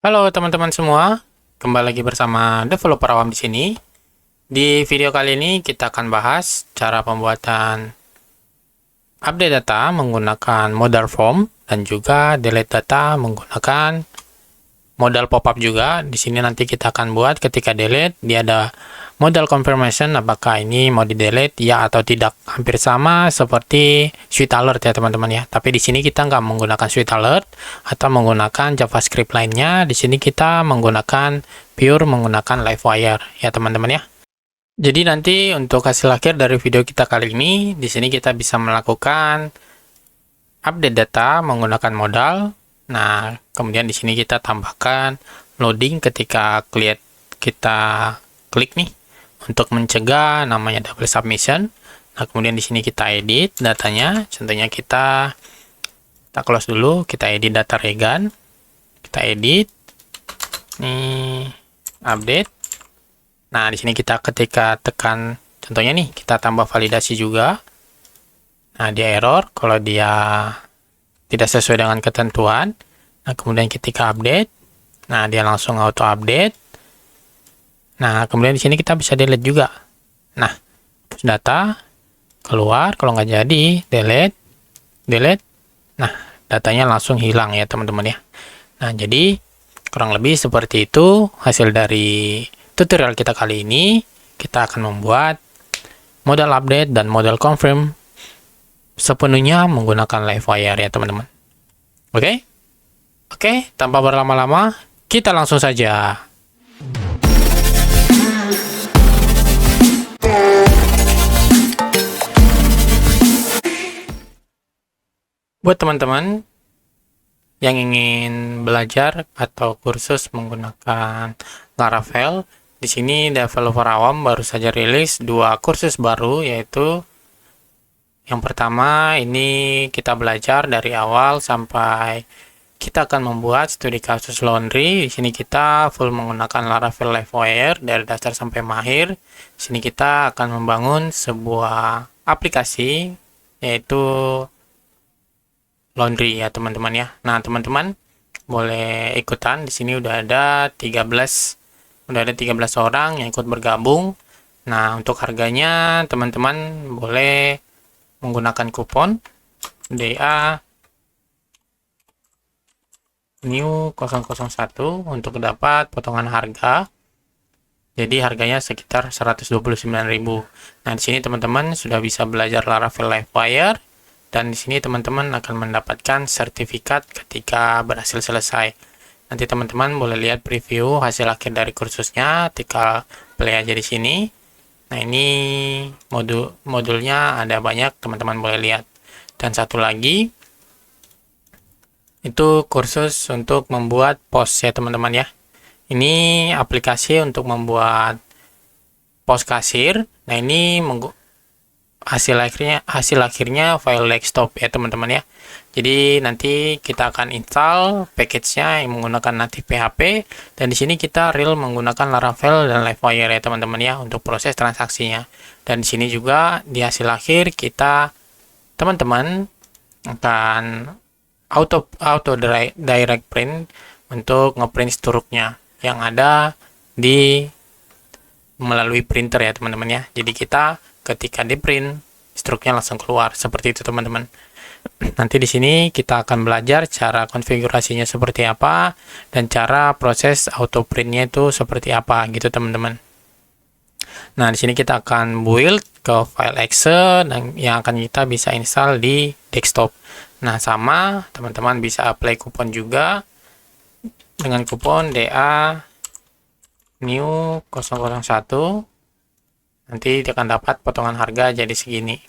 Halo teman-teman semua, kembali lagi bersama developer awam di sini. Di video kali ini kita akan bahas cara pembuatan update data menggunakan modal form dan juga delete data menggunakan modal pop-up juga. Di sini nanti kita akan buat ketika delete, dia ada modal confirmation apakah ini mau di delete ya atau tidak. Hampir sama seperti Sweet Alert ya teman-teman ya. Tapi di sini kita nggak menggunakan Sweet Alert atau menggunakan JavaScript lainnya. Di sini kita menggunakan pure menggunakan Livewire ya teman-teman ya. Jadi nanti untuk hasil akhir dari video kita kali ini, di sini kita bisa melakukan update data menggunakan modal. Nah, kemudian di sini kita tambahkan loading ketika kita klik nih untuk mencegah namanya double submission. Nah, kemudian di sini kita edit datanya. Contohnya kita close dulu, kita edit data Regan. Kita edit. Nih, update. Nah, di sini kita ketika tekan contohnya nih, kita tambah validasi juga. Nah, dia error kalau dia tidak sesuai dengan ketentuan. Nah, kemudian ketika update, nah dia langsung auto update. Nah, kemudian di sini kita bisa delete juga. Nah, hapus data, keluar, kalau nggak jadi, delete. Nah, datanya langsung hilang ya teman-teman ya. Nah, jadi kurang lebih seperti itu hasil dari tutorial kita kali ini. Kita akan membuat modal update dan modal confirm sepenuhnya menggunakan Livewire ya teman-teman. Oke, tanpa berlama-lama, kita langsung saja. Buat teman-teman yang ingin belajar atau kursus menggunakan Laravel, di sini developer awam baru saja rilis 2 kursus baru, yaitu yang pertama ini kita belajar dari awal sampai kita akan membuat studi kasus laundry. Di sini kita full menggunakan Laravel Livewire dari dasar sampai mahir. Di sini kita akan membangun sebuah aplikasi yaitu laundry ya teman-teman ya. Nah, teman-teman boleh ikutan. Di sini udah ada 13 orang yang ikut bergabung. Nah, untuk harganya teman-teman boleh menggunakan kupon DA new 001 untuk dapat potongan harga. Jadi harganya sekitar 129.000. Nah, di sini teman-teman sudah bisa belajar Laravel Livewire dan di sini teman-teman akan mendapatkan sertifikat ketika berhasil selesai. Nanti teman-teman boleh lihat preview hasil akhir dari kursusnya, tinggal play aja di sini. Nah, ini modulnya ada banyak, teman-teman boleh lihat. Dan satu lagi, itu kursus untuk membuat post ya teman-teman ya. Ini aplikasi untuk membuat post kasir. Nah, ini hasil akhirnya file desktop ya teman-teman ya. Jadi nanti kita akan install package-nya yang menggunakan native PHP dan di sini kita real menggunakan Laravel dan Livewire ya teman-teman ya untuk proses transaksinya. Dan di sini juga di hasil akhir kita teman-teman akan auto direct print untuk ngeprint struknya yang ada di melalui printer ya teman-teman ya. Jadi kita ketika di print struknya langsung keluar seperti itu teman-teman. Nanti di sini kita akan belajar cara konfigurasinya seperti apa dan cara proses auto printnya itu seperti apa gitu teman-teman. Nah, di sini kita akan build ke file exe dan yang akan kita bisa install di desktop. Nah, sama teman-teman bisa apply kupon juga dengan kupon DA new 001. Nanti akan dapat potongan harga jadi segini.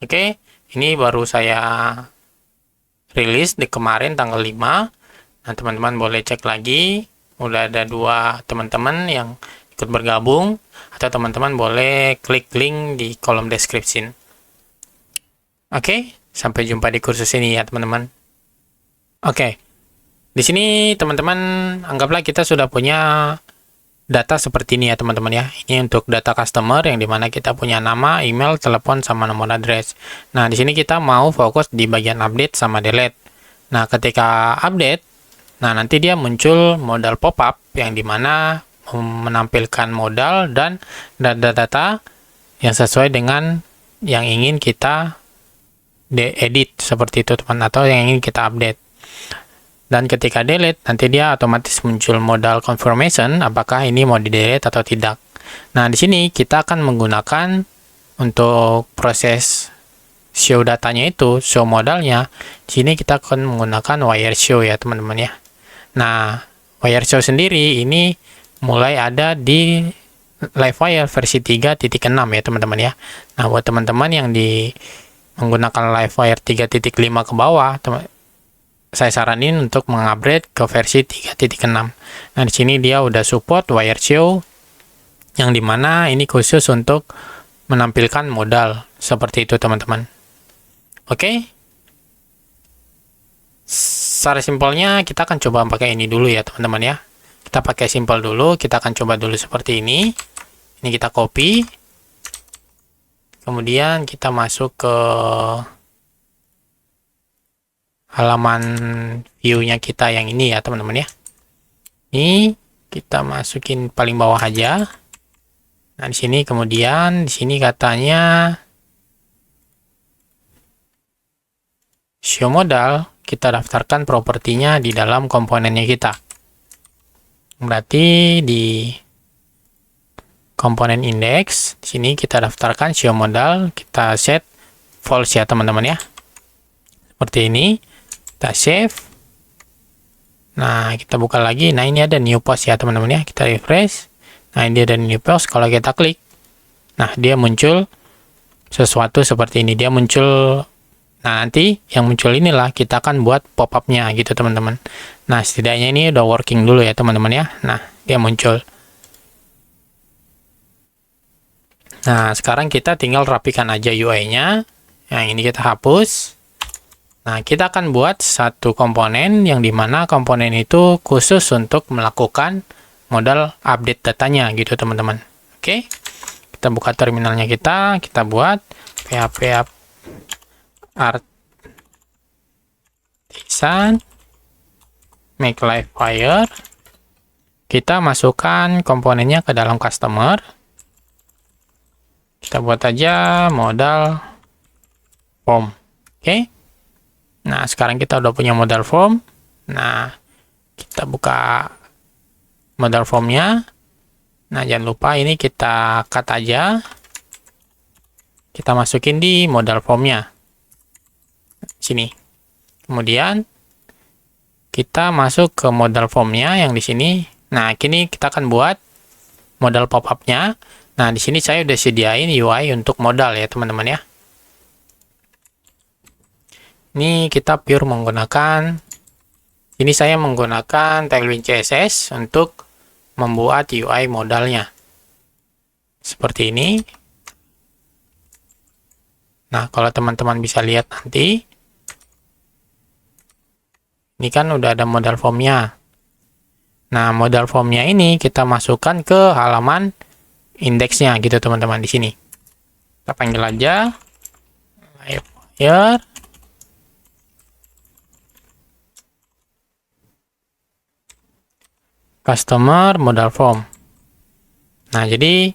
Oke, ini baru saya rilis di kemarin tanggal 5. Nah, teman-teman boleh cek lagi. Udah ada 2 teman-teman yang ikut bergabung atau teman-teman boleh klik link di kolom description. Oke, sampai jumpa di kursus ini ya teman-teman. Oke, di sini teman-teman anggaplah kita sudah punya data seperti ini ya teman-teman ya. Ini untuk data customer yang dimana kita punya nama, email, telepon, sama nomor address. Nah, di sini kita mau fokus di bagian update sama delete. Nah, ketika update, Nah, nanti dia muncul modal pop-up yang dimana menampilkan modal dan data-data yang sesuai dengan yang ingin kita edit seperti itu teman, atau yang ingin kita update. Dan ketika delete, nanti dia otomatis muncul modal confirmation apakah ini mau di delete atau tidak. Nah, di sini kita akan menggunakan untuk proses show datanya itu, show modalnya. Di sini kita akan menggunakan wire show ya teman-teman ya. Nah, wire show sendiri ini mulai ada di Livewire versi 3.6 ya teman-teman ya. Nah, buat teman-teman yang menggunakan Livewire 3.5 ke bawah, saya saranin untuk mengupgrade ke versi 3.6. Nah, di sini dia udah support wire show yang dimana ini khusus untuk menampilkan modal seperti itu teman-teman. Oke. Secara simpelnya kita akan coba pakai ini dulu ya teman-teman ya. Kita pakai simple dulu, kita akan coba dulu seperti ini. Ini kita copy. Kemudian kita masuk ke halaman view-nya kita yang ini ya teman-teman ya. Ini kita masukin paling bawah aja. Nah, di sini kemudian di sini katanya show modal, kita daftarkan propertinya di dalam komponennya kita. Berarti di komponen index, di sini kita daftarkan show modal, kita set false ya teman-teman ya. Seperti ini, kita save. Nah, kita buka lagi. Nah, ini ada new post ya teman-teman ya. Kita refresh. Nah, ini ada new post. Kalau kita klik, nah dia muncul sesuatu seperti ini. Dia muncul. Nah, nanti yang muncul inilah kita akan buat pop-up-nya gitu teman-teman. Nah, setidaknya ini udah working dulu ya teman-teman ya. Nah, dia muncul. Nah, sekarang kita tinggal rapikan aja UI-nya. Yang ini kita hapus. Nah, kita akan buat satu komponen yang dimana komponen itu khusus untuk melakukan modal update datanya gitu teman-teman. Oke, kita buka terminalnya kita buat php artisan make Livewire. Kita masukkan komponennya ke dalam customer. Kita buat aja modal form. Oke. Nah, sekarang kita udah punya modal form. Nah, kita buka modal formnya. Nah, jangan lupa ini kita cut aja. Kita masukin di modal formnya. Sini. Kemudian, kita masuk ke modal formnya yang di sini. Nah, kini kita akan buat modal pop-up-nya. Nah, di sini saya udah sediain UI untuk modal ya, teman-teman ya. Ini kita pure menggunakan, ini saya menggunakan Tailwind CSS untuk membuat UI modalnya. Seperti ini. Nah, kalau teman-teman bisa lihat nanti, ini kan udah ada modal formnya. Nah, modal formnya ini kita masukkan ke halaman indeksnya gitu teman-teman di sini. Kita panggil aja Livewire customer modal form. Nah, jadi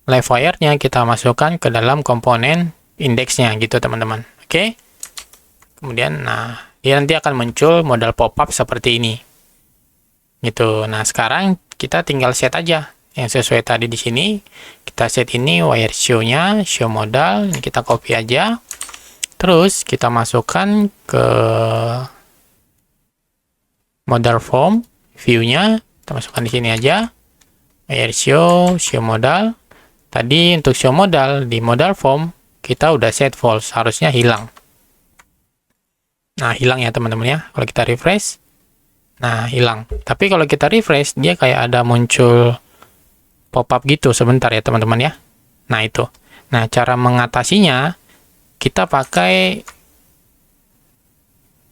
Livewire-nya kita masukkan ke dalam komponen indeksnya gitu teman-teman. Oke. Kemudian nah, dia nanti akan muncul modal pop-up seperti ini. Gitu. Nah, sekarang kita tinggal set aja yang sesuai tadi di sini. Kita set ini wire show-nya, show modal, ini kita copy aja. Terus kita masukkan ke modal form view-nya, kita masukkan di sini aja. Wire show, show modal. Tadi untuk show modal di modal form kita udah set false, harusnya hilang. Nah, hilang ya teman-teman ya. Kalau kita refresh, nah hilang. Tapi kalau kita refresh, dia kayak ada muncul pop-up gitu sebentar ya teman-teman ya. Nah, itu. Nah, cara mengatasinya kita pakai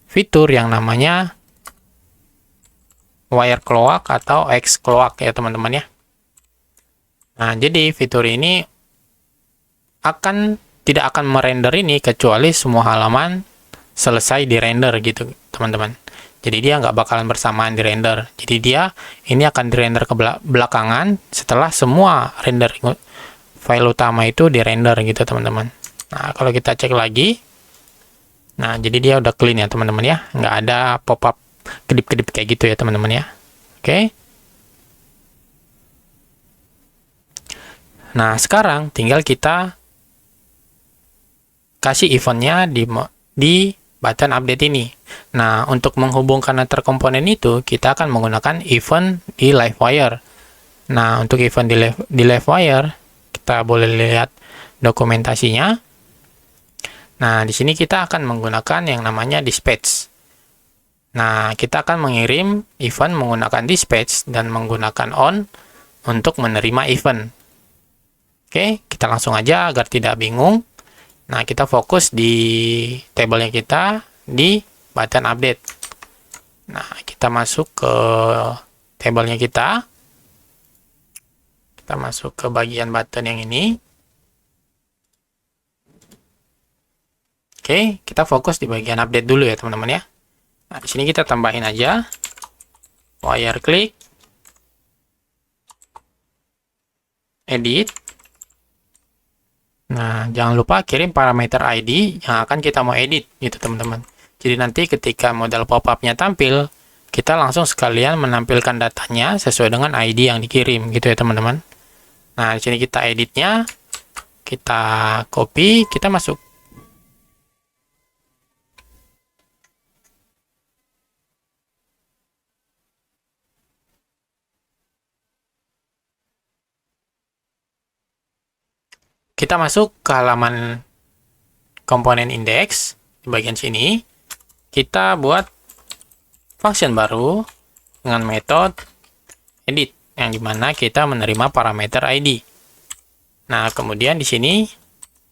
fitur yang namanya wire cloak atau X cloak ya teman-teman ya. Nah, jadi fitur ini tidak akan merender ini kecuali semua halaman selesai di render gitu teman-teman. Jadi dia nggak bakalan bersamaan di render. Jadi dia ini akan di render ke belakangan setelah semua render file utama itu di render gitu teman-teman. Nah kalau kita cek lagi, nah jadi dia udah clean ya teman-teman ya, nggak ada pop-up kedip-kedip kayak gitu ya teman-teman ya. Oke. Nah sekarang tinggal kita kasih eventnya di button update ini. Nah, untuk menghubungkan antar komponen itu, kita akan menggunakan event di Livewire. Nah, untuk event di Livewire, kita boleh lihat dokumentasinya. Nah, di sini kita akan menggunakan yang namanya dispatch. Nah, kita akan mengirim event menggunakan dispatch dan menggunakan on untuk menerima event. Oke, kita langsung aja agar tidak bingung. Nah, kita fokus di tabelnya kita di button update. Nah, kita masuk ke tabelnya kita. Kita masuk ke bagian button yang ini. Oke, kita fokus di bagian update dulu ya, teman-teman ya. Nah, di sini kita tambahin aja wire click, edit. Nah, jangan lupa kirim parameter ID yang akan kita mau edit gitu teman-teman. Jadi nanti ketika model pop-up-nya tampil, kita langsung sekalian menampilkan datanya sesuai dengan ID yang dikirim gitu ya teman-teman. Nah, di sini kita editnya, kita copy, kita masuk. Kita masuk ke halaman komponen index di bagian sini. Kita buat function baru dengan metode edit yang dimana kita menerima parameter ID. Nah, kemudian di sini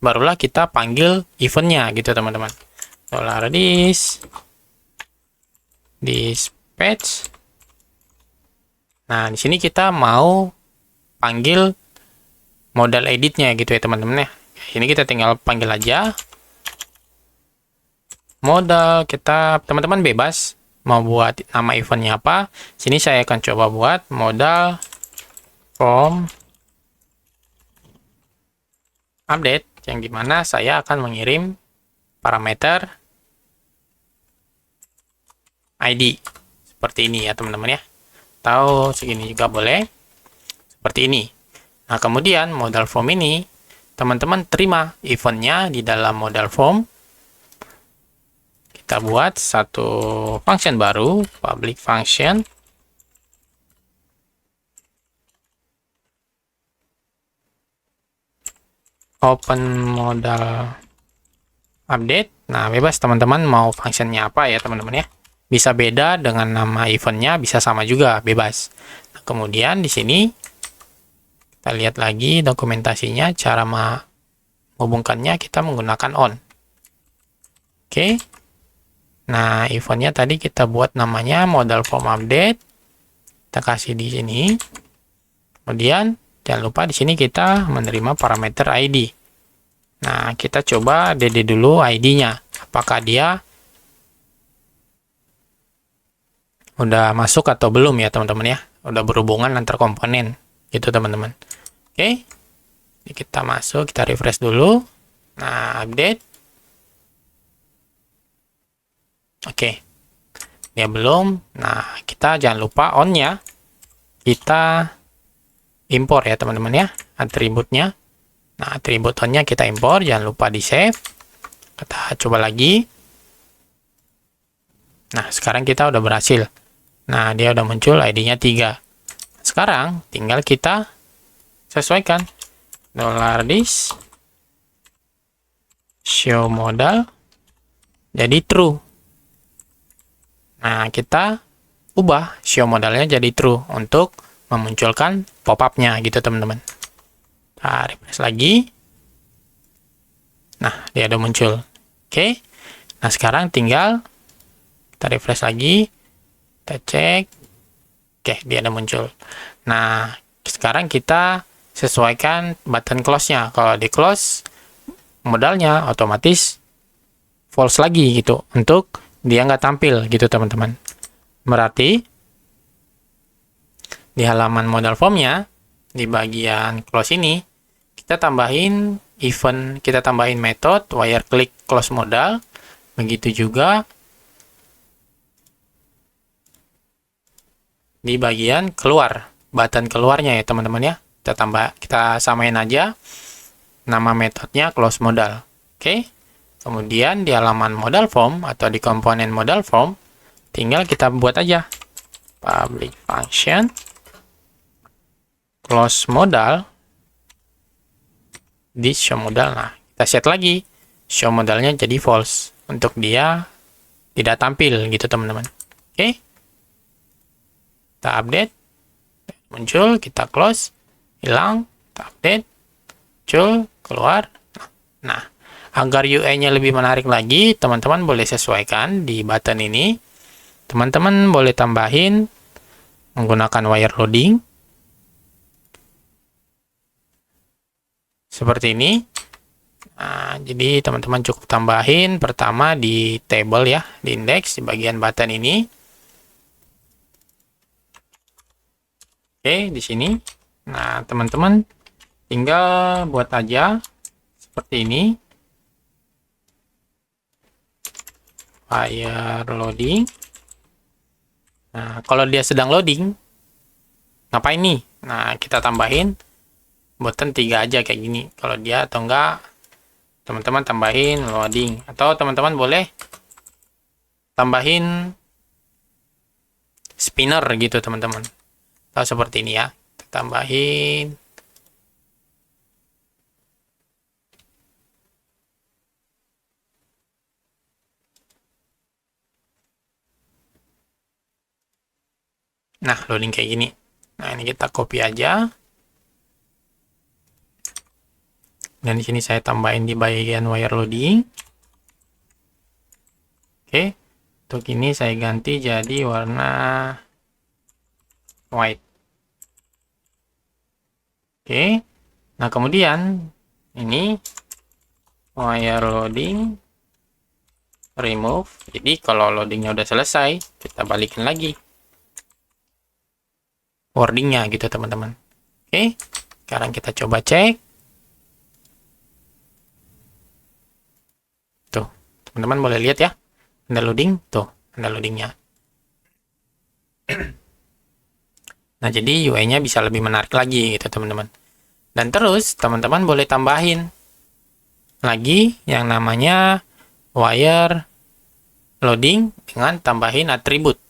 barulah kita panggil eventnya gitu teman-teman. $dispatch. Nah, di sini kita mau panggil modal editnya gitu ya teman-teman ya. Ini kita tinggal panggil aja modal. Kita teman-teman bebas mau buat nama eventnya apa. Sini saya akan coba buat modal form update yang dimana saya akan mengirim parameter ID seperti ini ya teman-teman ya. Atau segini juga boleh seperti ini. Nah, kemudian modal form ini, teman-teman terima eventnya di dalam modal form. Kita buat satu function baru, public function. Open modal update. Nah, bebas teman-teman mau functionnya apa ya teman-teman ya. Bisa beda dengan nama eventnya, bisa sama juga, bebas. Nah, kemudian di sini kita lihat lagi dokumentasinya, cara menghubungkannya kita menggunakan on. Oke. Nah, eventnya tadi kita buat namanya modal form update. Kita kasih di sini. Kemudian jangan lupa di sini kita menerima parameter ID. Nah, kita coba DD dulu ID-nya. Apakah dia udah masuk atau belum ya teman-teman ya. Udah berhubungan antar komponen gitu teman-teman. Oke, jadi kita masuk, kita refresh dulu. Nah, update. Oke, dia belum. Nah, kita jangan lupa on-nya kita impor ya teman-teman ya, atributnya. Nah, atribut on-nya kita impor, jangan lupa di save. Kita coba lagi. Nah, sekarang kita udah berhasil. Nah, dia udah muncul ID-nya 3. Sekarang tinggal kita sesuaikan $dis show modal jadi true. Nah, kita ubah show modalnya jadi true untuk memunculkan pop-up-nya gitu teman-teman. Nah, refresh lagi. Nah, dia udah muncul. Oke. Nah, sekarang tinggal kita refresh lagi. Kita cek. Oke, dia udah muncul. Nah, sekarang kita sesuaikan button close-nya. Kalau di close, modalnya otomatis false lagi gitu. Untuk dia nggak tampil gitu teman-teman. Berarti di halaman modal formnya, di bagian close ini, kita tambahin event, kita tambahin method wire click close modal. Begitu juga di bagian keluar, button keluarnya ya teman-teman ya. Kita samain aja nama metodenya close modal. Oke. Kemudian di halaman modal form atau di komponen modal form, tinggal kita buat aja public function close modal di show modal. Nah, kita set lagi show modalnya jadi false untuk dia tidak tampil gitu teman-teman. Oke. Kita update, muncul, kita close, hilang, kita update, muncul, keluar. Nah, agar UI-nya lebih menarik lagi, teman-teman boleh sesuaikan di button ini. Teman-teman boleh tambahin menggunakan wire loading. Seperti ini. Nah, jadi teman-teman cukup tambahin pertama di table ya, di index, di bagian button ini. Oke, di sini. Nah, teman-teman tinggal buat aja seperti ini. Wire loading. Nah, kalau dia sedang loading, ngapain nih? Nah, kita tambahin button 3 aja kayak gini. Kalau dia atau enggak, teman-teman tambahin loading. Atau teman-teman boleh tambahin spinner gitu teman-teman. Atau seperti ini ya. Kita tambahin. Nah, loading kayak gini. Nah, ini kita copy aja. Dan di sini saya tambahin di bagian wire loading. Oke. Untuk ini saya ganti jadi warna white. Oke. Nah, kemudian ini wire loading remove. Jadi kalau loadingnya udah selesai, kita balikin lagi wordingnya gitu teman-teman. Oke. Sekarang kita coba cek. Tuh, teman-teman boleh lihat ya. Ada loading, tuh, ada loadingnya. Nah, jadi UI-nya bisa lebih menarik lagi gitu, teman-teman. Dan terus, teman-teman boleh tambahin lagi yang namanya wire loading dengan tambahin atribut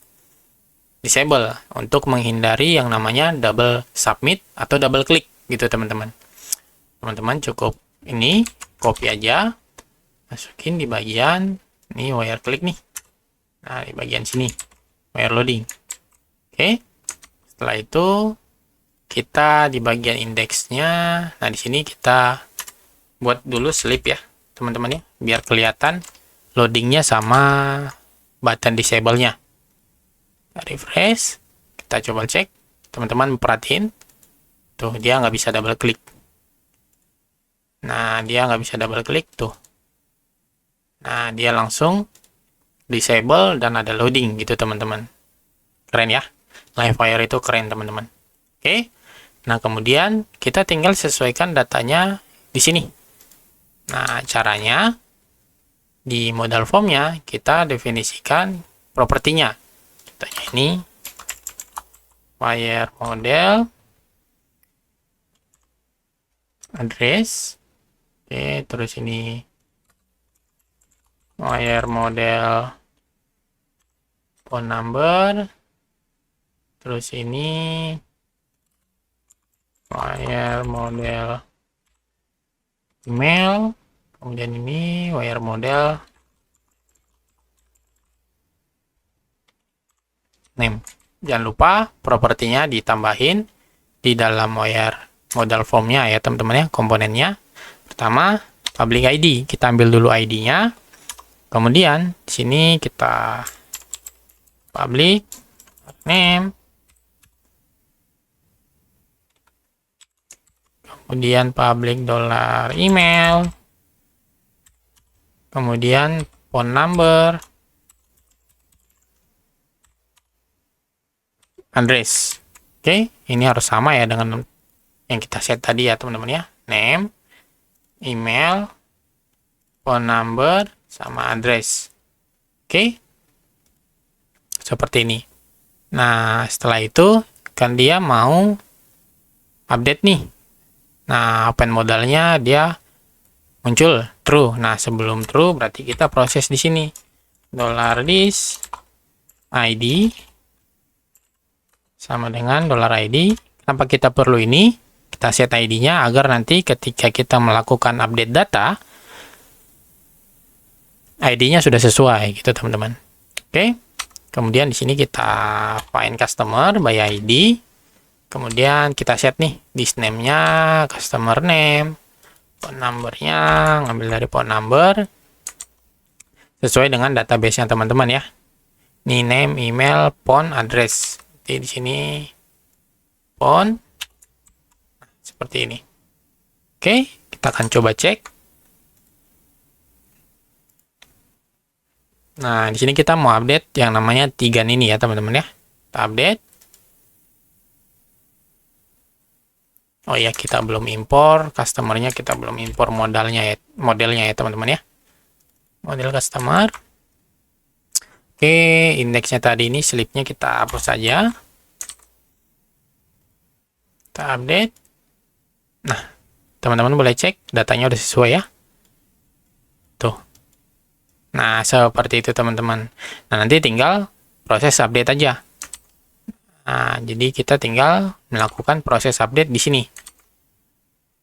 disable untuk menghindari yang namanya double submit atau double click gitu, teman-teman. Teman-teman cukup ini, copy aja. Masukin di bagian ini wire click nih. Nah, di bagian sini wire loading. Oke. Setelah itu kita di bagian indeksnya. Nah, di sini kita buat dulu sleep ya, teman-teman ya, biar kelihatan loadingnya sama button disable-nya. Refresh. Kita coba cek. Teman-teman perhatiin. Tuh, dia nggak bisa double click. Nah, dia nggak bisa double click tuh. Nah, dia langsung disable dan ada loading gitu, teman-teman. Keren ya. Livewire itu keren, teman-teman. Oke. Nah, kemudian kita tinggal sesuaikan datanya di sini. Nah, caranya di modal formnya kita definisikan propertinya. Contohnya ini wire model address. Oke, terus ini wire model phone number, terus ini wire model email, kemudian ini wire model name. Jangan lupa propertinya ditambahin di dalam wire model formnya ya teman-teman ya, komponennya. Pertama public ID, kita ambil dulu ID-nya. Kemudian di sini kita public name, kemudian public $email, kemudian phone number, address. Oke, ini harus sama ya dengan yang kita set tadi ya teman-teman ya. Name, email, phone number, sama address. Oke, seperti ini. Nah, setelah itu kan dia mau update nih. Nah, open modalnya dia muncul true. Nah, sebelum true berarti kita proses di sini. $this ID sama dengan $ID. Kenapa kita perlu ini? Kita set ID-nya agar nanti ketika kita melakukan update data, ID-nya sudah sesuai gitu teman-teman. Oke. Kemudian di sini kita find customer by ID. Kemudian kita set nih this name-nya customer name, phone number-nya ngambil dari phone number sesuai dengan database-nya teman-teman ya. Ini name, email, phone, address. Jadi di sini phone seperti ini. Oke, kita akan coba cek. Nah, di sini kita mau update yang namanya Tigan ini ya, teman-teman ya. Kita update. Oh ya, kita belum impor customer-nya, kita belum impor modelnya ya, teman-teman ya. Model customer. Oke, indeksnya tadi ini slipnya kita hapus saja. Kita update. Nah, teman-teman boleh cek datanya udah sesuai ya. Tuh. Nah, seperti itu teman-teman. Nah, nanti tinggal proses update aja. Nah, jadi kita tinggal melakukan proses update di sini.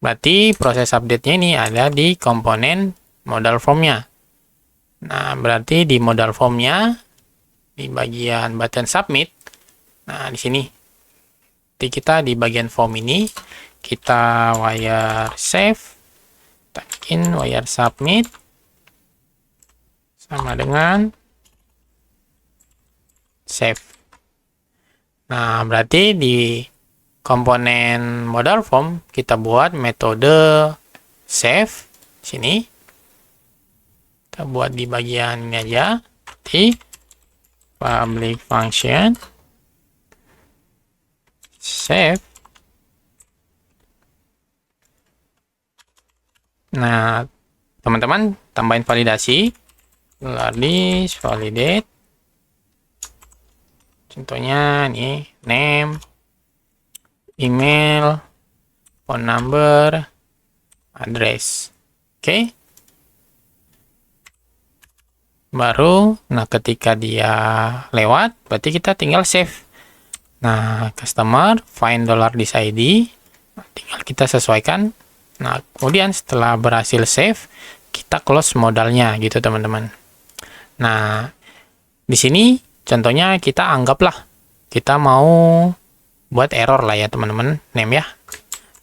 Berarti proses update-nya ini ada di komponen modal form-nya. Nah, berarti di modal form-nya, di bagian button submit, nah di sini. Jadi kita di bagian form ini, kita wire save, tekin wire submit, sama dengan save. Nah, berarti di komponen modal form kita buat metode save sini. Kita buat di bagian ini aja, di public function save. Nah, teman-teman tambahin validasi. This validate. Contohnya nih name, email, phone number, address. Oke. Baru, nah ketika dia lewat, berarti kita tinggal save. Nah, customer find $this ID, tinggal kita sesuaikan. Nah, kemudian setelah berhasil save, kita close modalnya gitu teman-teman. Nah, di sini contohnya kita anggaplah kita mau buat error lah ya teman-teman, name ya.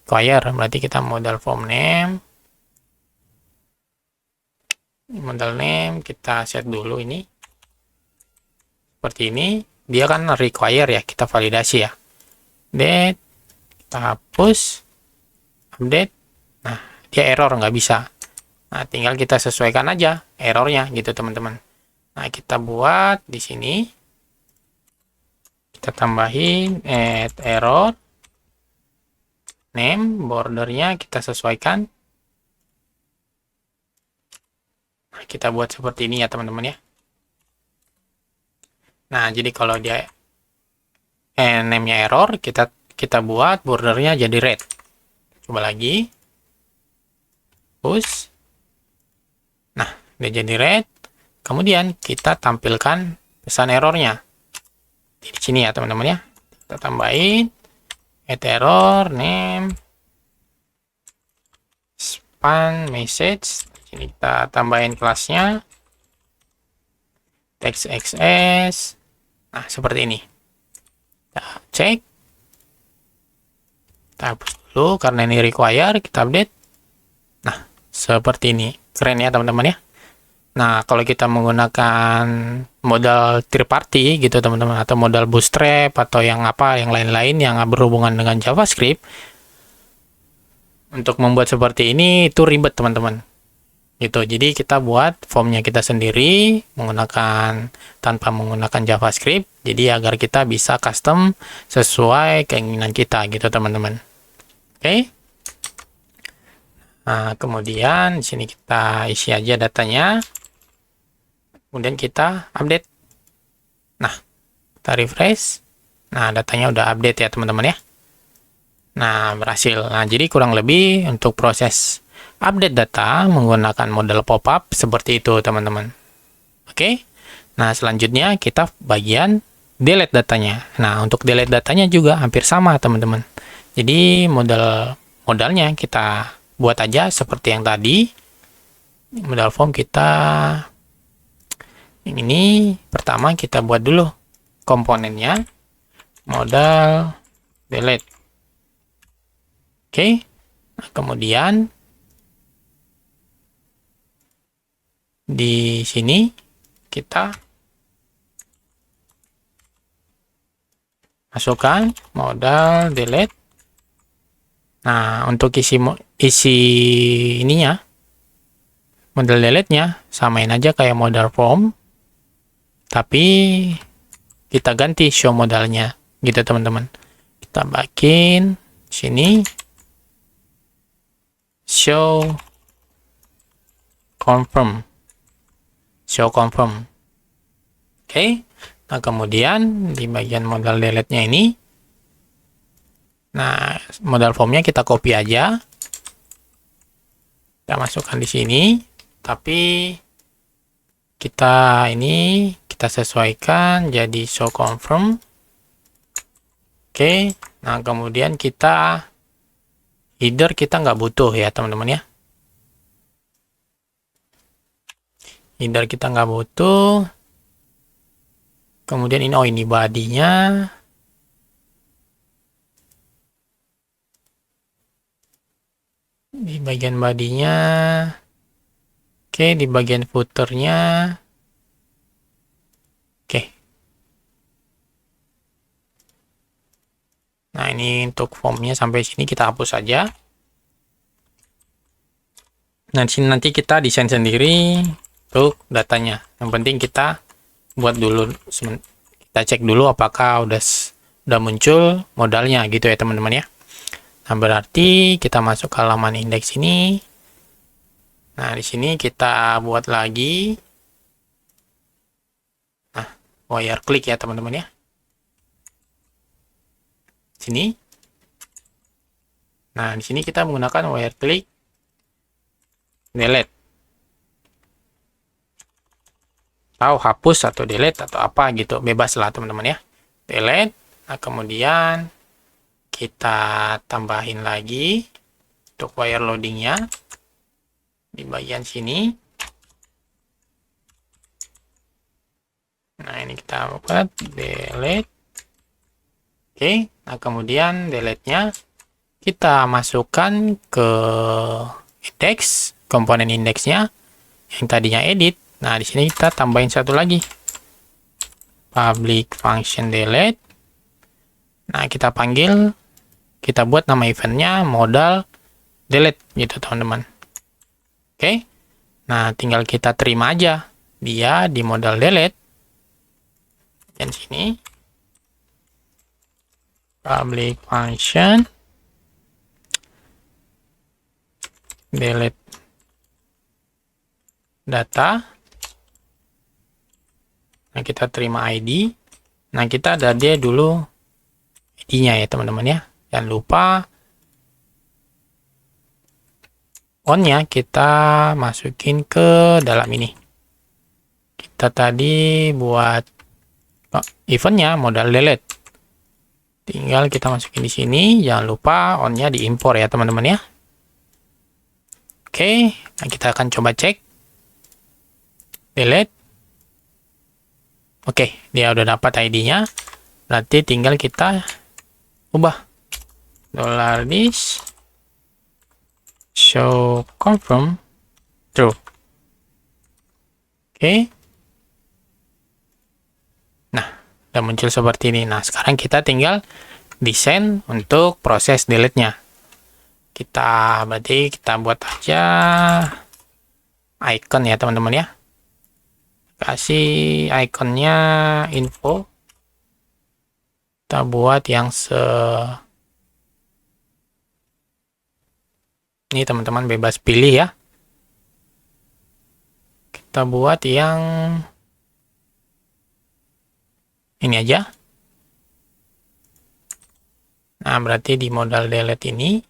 Require, berarti kita modal form name. Modal name kita set dulu ini. Seperti ini, dia kan require ya, kita validasi ya. Update, kita hapus, update. Nah, dia error nggak bisa. Nah, tinggal kita sesuaikan aja errornya gitu teman-teman. Nah, kita buat di sini. Kita tambahin add error. Name, bordernya kita sesuaikan. Nah, kita buat seperti ini ya teman-teman ya. Nah, jadi kalau dia name-nya error, kita buat bordernya jadi red. Coba lagi. Push. Nah, dia jadi red. Kemudian kita tampilkan pesan errornya di sini ya teman-teman ya. Kita tambahin add error name span message. Ini kita tambahin kelasnya text XS. Nah, seperti ini. Kita cek. Kita hapus dulu karena ini require, kita update. Nah, seperti ini. Keren ya teman-teman ya. Nah, kalau kita menggunakan modal third party gitu teman-teman, atau modal bootstrap atau yang lain-lain yang berhubungan dengan JavaScript, untuk membuat seperti ini itu ribet teman-teman. gitu. Jadi kita buat formnya kita sendiri menggunakan tanpa menggunakan JavaScript. Jadi agar kita bisa custom sesuai keinginan kita gitu teman-teman. Oke. Nah, kemudian di sini kita isi aja datanya. Kemudian kita update. Nah, kita refresh. Nah, datanya udah update ya teman-teman ya. Nah, berhasil. Nah, jadi kurang lebih untuk proses update data menggunakan model pop-up seperti itu teman-teman. Oke. Nah, selanjutnya kita bagian delete datanya. Nah, untuk delete datanya juga hampir sama teman-teman. Jadi modalnya kita buat aja seperti yang tadi. Modal form kita ini pertama kita buat dulu komponennya modal delete. Oke. Nah, kemudian di sini kita masukkan modal delete. Nah, untuk isi ininya modal delete-nya samain aja kayak modal form, tapi kita ganti show modalnya gitu teman-teman. Kita bikin sini show confirm. Oke. Nah, kemudian di bagian modal delete-nya ini, nah, modal formnya kita copy aja. Kita masukkan di sini, tapi kita sesuaikan jadi show confirm. Oke. Nah, kemudian header kita nggak butuh ya teman-teman ya. Header kita nggak butuh. Kemudian ini bodinya. Di bagian bodinya. Oke, di bagian footernya. Oke. Nah, ini untuk formnya sampai sini kita hapus saja. Nah, di sini nanti kita desain sendiri untuk datanya. Yang penting kita buat dulu, kita cek dulu apakah udah muncul modalnya gitu ya teman-teman ya. Nah, berarti kita masuk ke halaman indeks ini. Nah, di sini kita buat lagi. Nah, wire click ya teman-teman ya. Sini. Nah, di sini kita menggunakan wire click delete. Atau hapus atau delete atau apa gitu, bebas lah teman-teman ya. Delete. Nah, kemudian kita tambahin lagi untuk wire loadingnya di bagian sini. Nah, ini kita buat delete. Oke. Nah, kemudian delete-nya kita masukkan ke index, komponen indeksnya yang tadinya edit. Nah, di sini kita tambahin satu lagi. Public function delete. Nah, kita buat nama eventnya modal delete gitu teman-teman. Oke. Nah, tinggal kita terima aja dia di modal delete. Dan sini public function delete data. Nah, kita terima ID. Nah, kita ada dia dulu ID-nya ya teman-teman ya. Jangan lupa on-nya kita masukin ke dalam ini. Kita tadi buat event-nya modal delete. Tinggal kita masukin di sini. Jangan lupa on-nya diimpor ya teman-teman ya. Oke, nah kita akan coba cek. Delete. Oke, dia udah dapat ID-nya. Berarti tinggal kita ubah $this show confirm true. Oke. Nah, udah muncul seperti ini. Nah, sekarang kita tinggal desain untuk proses delete-nya. Berarti kita buat aja icon ya teman-teman ya. Kasih iconnya info. Kita buat yang ini teman-teman bebas pilih ya. Kita buat yang ini aja. Nah, berarti di modal delete ini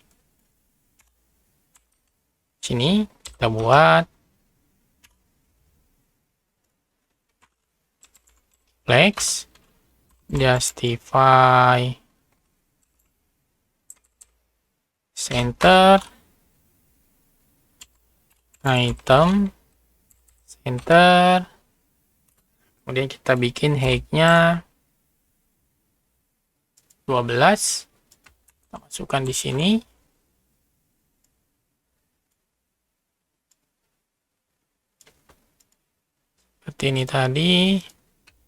sini kita buat flex justify center item center, kemudian kita bikin height-nya 12, kita masukkan di sini. Seperti ini tadi.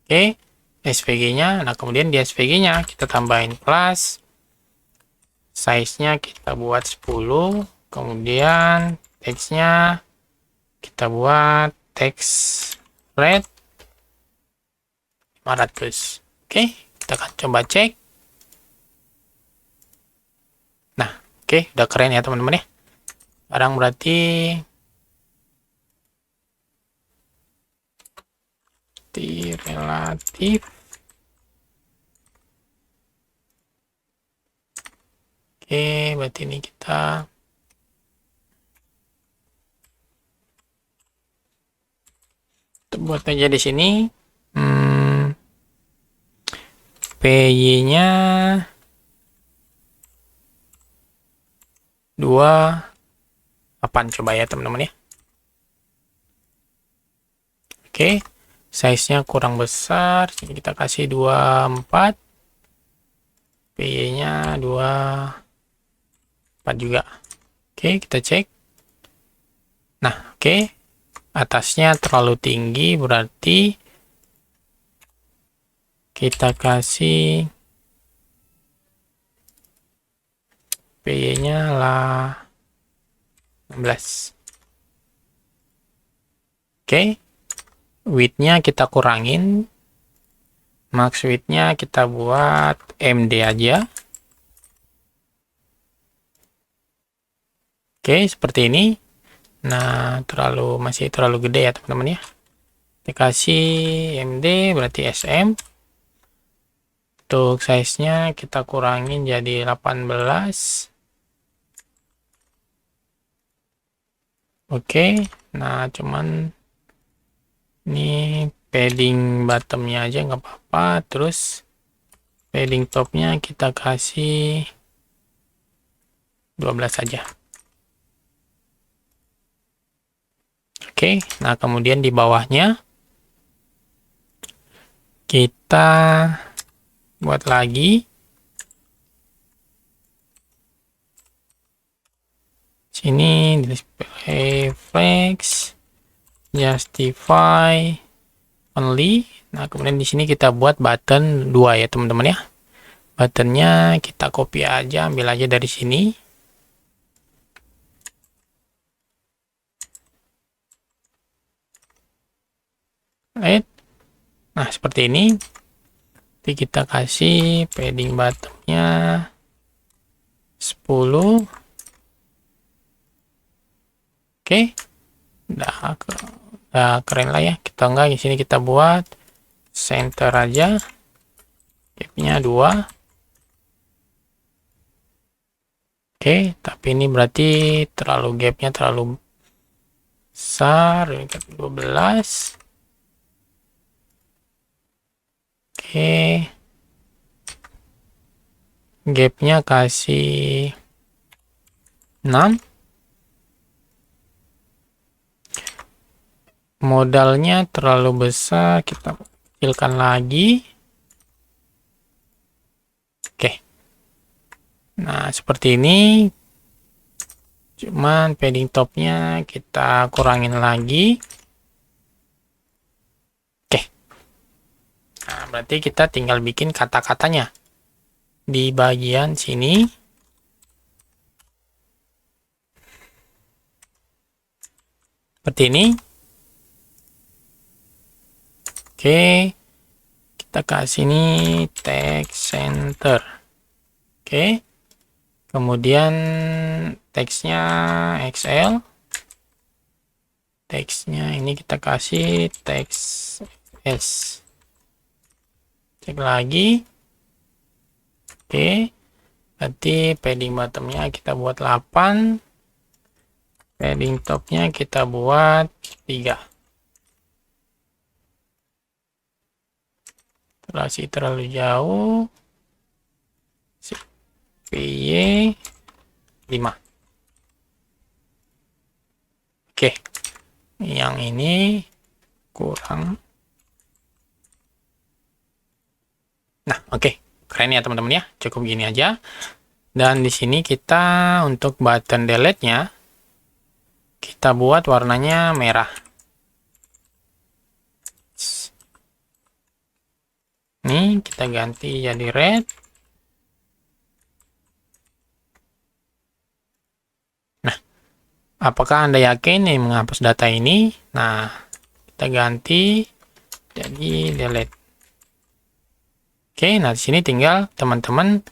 Oke, SVG-nya. Nah, kemudian di SVG-nya kita tambahin plus. Size-nya kita buat 10. Kemudian text-nya kita buat text red 500. Oke, kita akan coba cek. Nah, oke, udah keren ya teman-teman ya. Sekarang berarti relatif. Oke, berarti ini kita buat aja di sini. PY-nya 28 coba ya teman-teman ya. Oke, size-nya kurang besar, jadi kita kasih 24. PY-nya 24 juga. Oke, kita cek. Nah, oke. Atasnya terlalu tinggi, berarti kita kasih PY-nya lah 16. Oke. Width-nya kita kurangin. Max width-nya kita buat MD aja. Oke, seperti ini. Nah, masih terlalu gede ya teman-teman ya. Kita kasih MD berarti SM. Untuk size-nya kita kurangin jadi 18. Oke, nah cuman ini padding bottomnya aja nggak apa-apa. Terus padding topnya kita kasih 12 saja. Oke, nah kemudian di bawahnya kita buat lagi sini display flex justify only. Nah, kemudian di sini kita buat button 2 ya teman-teman ya. Buttonnya kita copy aja, ambil aja dari sini. Right. Nah, seperti ini. Nanti kita kasih padding bottomnya 10. Oke. Udah keren lah ya. Kita enggak di sini kita buat center aja. Gapnya 2. Oke, tapi ini berarti gapnya terlalu besar. 12. Oke, gapnya kasih 6. Modalnya terlalu besar, kita kecilkan lagi. Oke, nah seperti ini. Cuman padding topnya kita kurangin lagi. Nah, berarti kita tinggal bikin kata-katanya di bagian sini. seperti ini. Oke, kita kasih ini text center. Oke, kemudian teksnya XL. Teksnya ini kita kasih teks S. Cek lagi. Oke, berarti padding bottomnya kita buat 8. Padding topnya kita buat 3. Terasi terlalu jauh. PY 5. Oke, yang ini kurang. Nah, oke, keren ya teman-teman ya. Cukup gini aja. Dan di sini kita untuk button delete-nya kita buat warnanya merah. Nih, kita ganti jadi red. Nah, apakah Anda yakin nih menghapus data ini? Nah, kita ganti jadi delete. Oke, nah di sini tinggal teman-teman,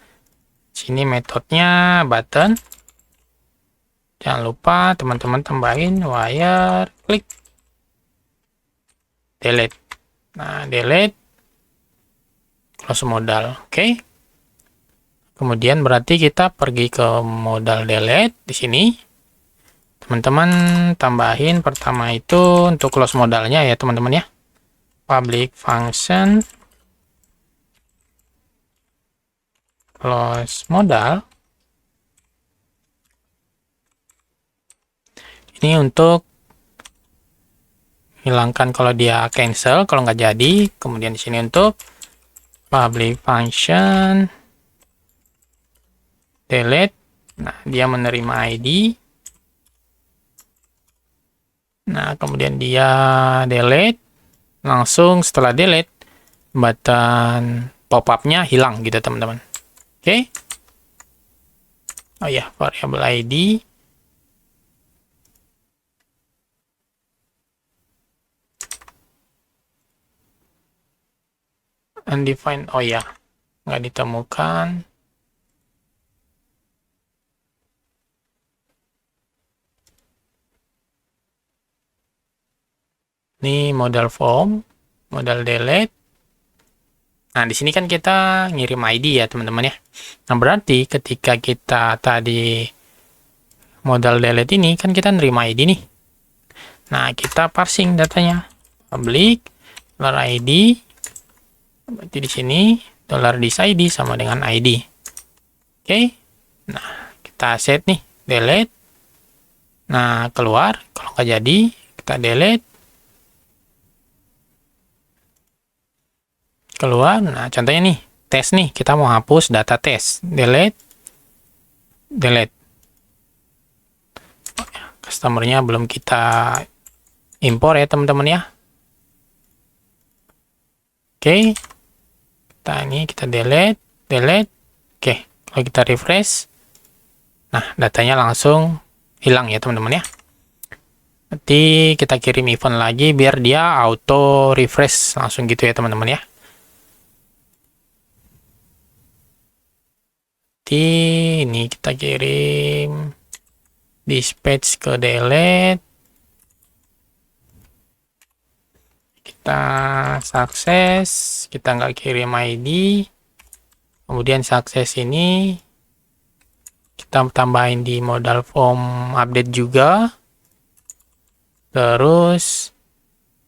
sini metodenya button. Jangan lupa teman-teman tambahin wire klik delete. Nah, delete close modal. Oke. Kemudian berarti kita pergi ke modal delete di sini. Teman-teman tambahin pertama itu untuk close modalnya ya teman-teman ya. Public function close modal. Ini untuk hilangkan kalau dia cancel, kalau nggak jadi. Kemudian di sini untuk public function delete. Nah, dia menerima ID. Nah, kemudian dia delete. Langsung setelah delete, button pop-up-nya hilang gitu teman-teman. Oke. Oh ya, variable ID. Undefined, oh ya, nggak ditemukan. Ini modal form, modal delete. Nah, di sini kan kita ngirim ID ya, teman-teman ya. Nah, berarti ketika kita tadi modal delete ini, kan kita nerima ID nih. Nah, kita parsing datanya. Public, $ID. Berarti di sini $id sama dengan ID. Oke. Nah, kita set nih, delete. Nah, keluar. Kalau nggak jadi, kita delete. Keluar. Nah, contohnya nih, tes nih, kita mau hapus data tes. Delete. Delete. Customer-nya belum kita impor ya, teman-teman ya. Oke. Kita delete. Delete. Oke, kalau kita refresh. Nah, datanya langsung hilang ya, teman-teman ya. Nanti kita kirim event lagi biar dia auto refresh langsung gitu ya, teman-teman ya. Ini kita kirim dispatch ke delete. Kita sukses, kita nggak kirim ID. Kemudian sukses ini kita tambahin di modal form update juga. Terus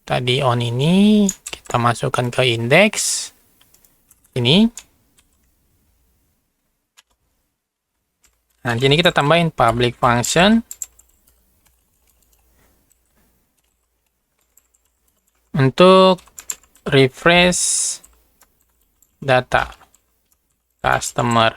tadi on ini kita masukkan ke index ini. Nah, di sini kita tambahin public function untuk refresh data customer.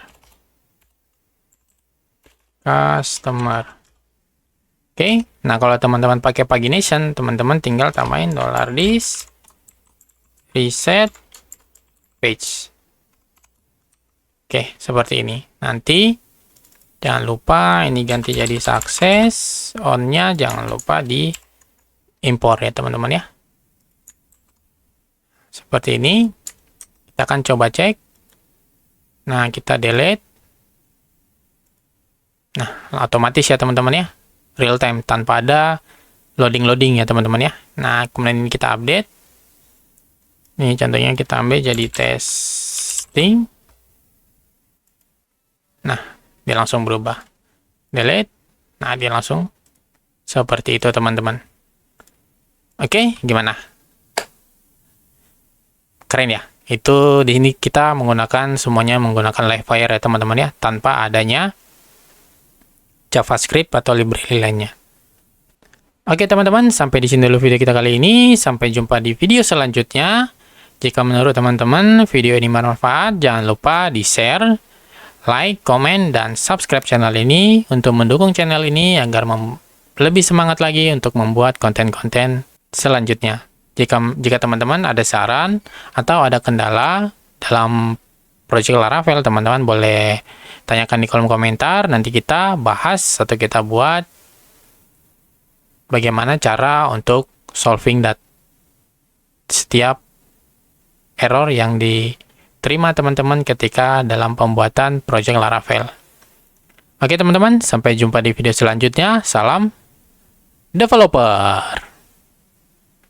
Oke, nah kalau teman-teman pakai pagination, teman-teman tinggal tambahin $dis reset page. Oke, seperti ini. Nanti jangan lupa ini ganti jadi sukses, on-nya jangan lupa di impor ya teman-teman ya. Seperti ini. Kita akan coba cek. Nah, kita delete. Nah, otomatis ya teman-teman ya. Real time tanpa ada loading-loading ya teman-teman ya. Nah, kemudian ini kita update. Ini contohnya kita ambil jadi testing. Nah, dia langsung berubah. Delete. Nah, dia langsung seperti itu teman-teman. Oke, gimana? Keren ya? Itu di sini kita menggunakan semuanya menggunakan Livewire ya teman-teman ya, tanpa adanya JavaScript atau library lainnya. Oke teman-teman, sampai di sini dulu video kita kali ini. Sampai jumpa di video selanjutnya. Jika menurut teman-teman video ini bermanfaat, jangan lupa di-share, like, komen, dan subscribe channel ini untuk mendukung channel ini agar lebih semangat lagi untuk membuat konten-konten selanjutnya. Jika teman-teman ada saran atau ada kendala dalam project Laravel, teman-teman boleh tanyakan di kolom komentar. Nanti kita bahas atau kita buat bagaimana cara untuk solving setiap error yang diterima teman-teman ketika dalam pembuatan project Laravel. Oke teman-teman, sampai jumpa di video selanjutnya. Salam developer.